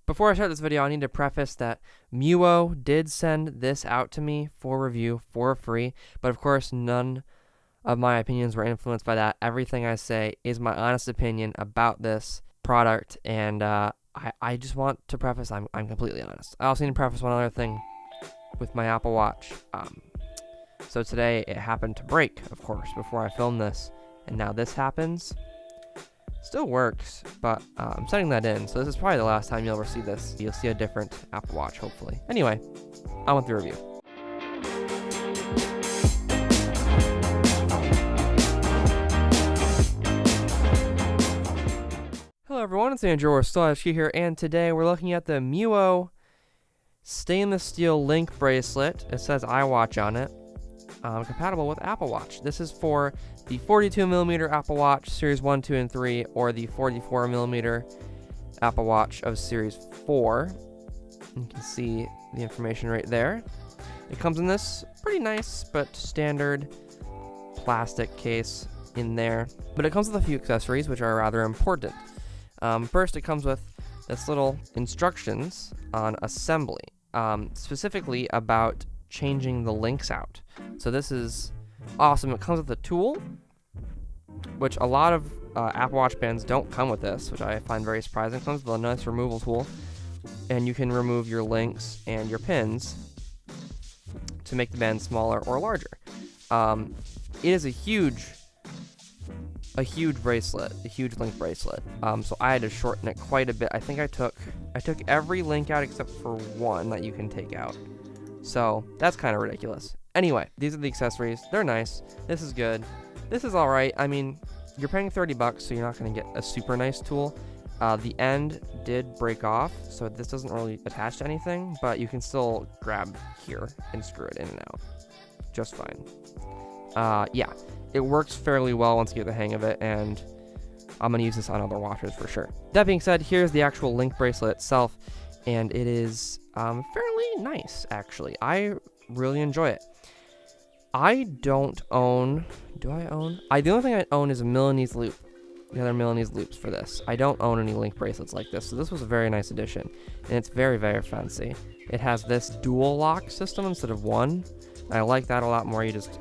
Before I start this video, I need to preface that MIUO did send this out to me for review for free, but of course none of my opinions were influenced by that. Everything I say is my honest opinion about this product, and I just want to preface I'm completely honest. I also need to preface one other thing with my Apple Watch. So today it happened to break, of course, before I filmed this, and now this happens. Still works, but I'm setting that in, so this is probably the last time you'll ever see this. You'll see a different Apple Watch, hopefully. Anyway, on with the review. Hello everyone, it's Andrew or SkullHQ here, and today we're looking at the MIUO stainless steel link bracelet. It says iWatch on it. Compatible with Apple Watch. This is for the 42mm Apple Watch Series 1, 2, and 3, or the 44mm Apple Watch of Series 4. You can see the information right there. It comes in this pretty nice but standard plastic case in there, but it comes with a few accessories which are rather important. First, it comes with this little instructions on assembly, specifically about changing the links out. So this is awesome. It comes with a tool, which a lot of Apple Watch bands don't come with this, which I find very surprising. It comes with a nice removal tool, and you can remove your links and your pins to make the band smaller or larger. It is a huge bracelet, a huge link bracelet. So I had to shorten it quite a bit. I think I took every link out except for one that you can take out. So that's kind of ridiculous. Anyway, these are the accessories. They're nice. This is good. This is all right. I mean, you're paying $30, so you're not going to get a super nice tool. The end did break off, so this doesn't really attach to anything, but you can still grab here and screw it in and out just fine. Yeah, it works fairly well once you get the hang of it, and I'm going to use this on other watches for sure. That being said, here's the actual link bracelet itself, and it is fairly nice, actually. I really enjoy it. I don't own... Do I own? The only thing I own is a Milanese loop. The other Milanese loops for this. I don't own any link bracelets like this, so this was a very nice addition. And it's very, very fancy. It has this dual lock system instead of one. I like that a lot more. It just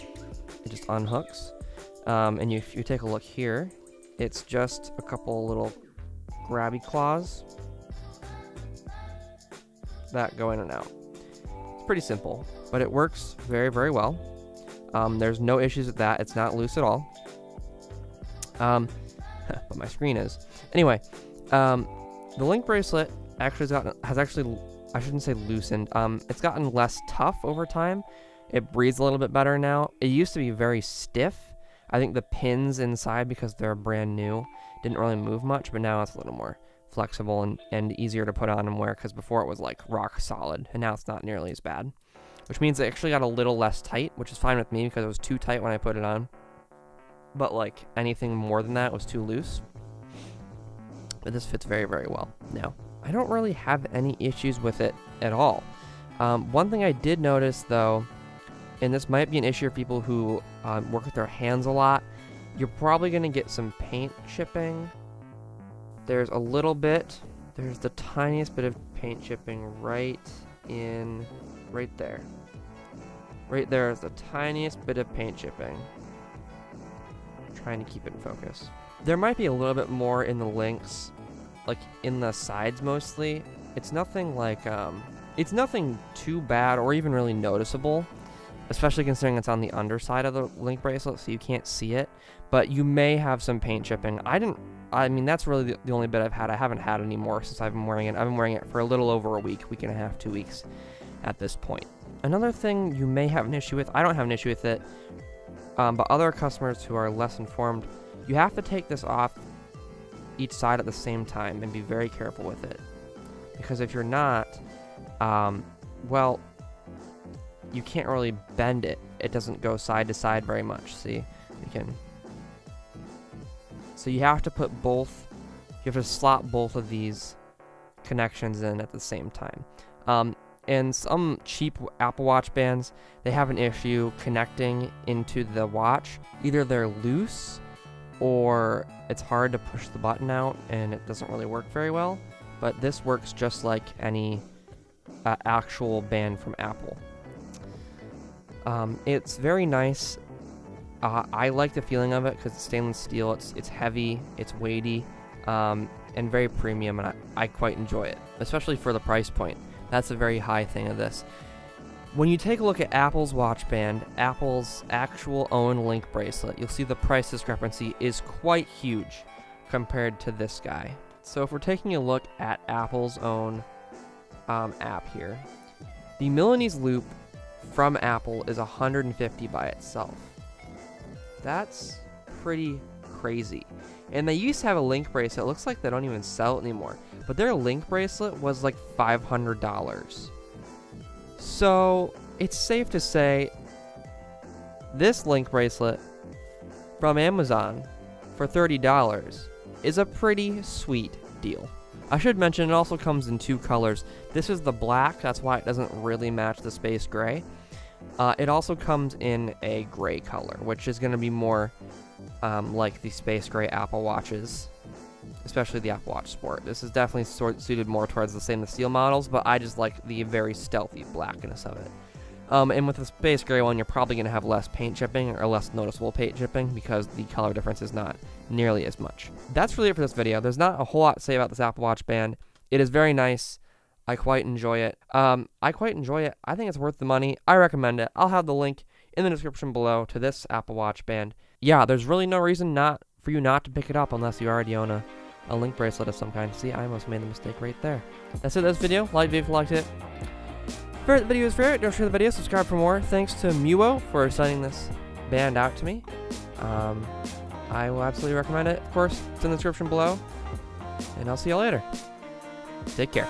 unhooks. And if you take a look here, it's just a couple little grabby claws that go in and out. It's pretty simple, but it works very, very well. There's no issues with that. It's not loose at all. But my screen is. Anyway, the link bracelet actually has actually, I shouldn't say loosened. It's gotten less tough over time. It breathes a little bit better now. It used to be very stiff. I think the pins inside, because they're brand new, didn't really move much, but now it's a little more flexible and easier to put on and wear, because before it was like rock solid, and now it's not nearly as bad. Which means it actually got a little less tight, which is fine with me because it was too tight when I put it on. But like anything more than that was too loose. But this fits very, very well. Now, I don't really have any issues with it at all. One thing I did notice though, and this might be an issue for people who work with their hands a lot, you're probably going to get some paint chipping. There's a little bit, there's the tiniest bit of paint chipping right there. Right there is the tiniest bit of paint chipping. I'm trying to keep it in focus. There might be a little bit more in the links, like in the sides mostly. It's nothing like, it's nothing too bad or even really noticeable, especially considering it's on the underside of the link bracelet, so you can't see it. But you may have some paint chipping. I mean, that's really the only bit I've had. I haven't had any more since I've been wearing it. I've been wearing it for a little over a week and a half, 2 weeks at this point. Another thing you may have an issue with, I don't have an issue with it, but other customers who are less informed, you have to take this off each side at the same time and be very careful with it. Because if you're not, well, you can't really bend it. It doesn't go side to side very much. See, you can. So you have to put both, you have to slot both of these connections in at the same time. And some cheap Apple Watch bands, they have an issue connecting into the watch. Either they're loose or it's hard to push the button out and it doesn't really work very well. but this works just like any actual band from Apple. It's very nice. I like the feeling of it because it's stainless steel. It's heavy, it's weighty, and very premium, and I quite enjoy it, especially for the price point. That's a very high thing of this. When you take a look at Apple's watch band, Apple's actual own Link bracelet, you'll see the price discrepancy is quite huge compared to this guy. So if we're taking a look at Apple's own app here, the Milanese loop from Apple is $150 by itself. That's pretty crazy. And they used to have a Link bracelet. It looks like they don't even sell it anymore. But their Link bracelet was like $500. So it's safe to say this Link bracelet from Amazon for $30 is a pretty sweet deal. I should mention it also comes in 2 colors. This is the black, that's why it doesn't really match the space gray. It also comes in a gray color, which is going to be more like the space gray Apple Watches, especially the Apple Watch Sport. This is definitely suited more towards the stainless steel models, but I just like the very stealthy blackness of it. And with the space gray one, you're probably going to have less paint chipping or less noticeable paint chipping because the color difference is not nearly as much. That's really it for this video. There's not a whole lot to say about this Apple Watch band. It is very nice. I quite enjoy it. I think it's worth the money. I recommend it. I'll have the link in the description below to this Apple Watch band. Yeah, there's really no reason for you not to pick it up unless you already own a Link bracelet of some kind. See, I almost made the mistake right there. That's it, this video. Like it if you liked it. Favorite the video is favorite. Don't share the video. Subscribe for more. Thanks to MIUO for sending this band out to me. I will absolutely recommend it. Of course, it's in the description below. And I'll see you later. Take care.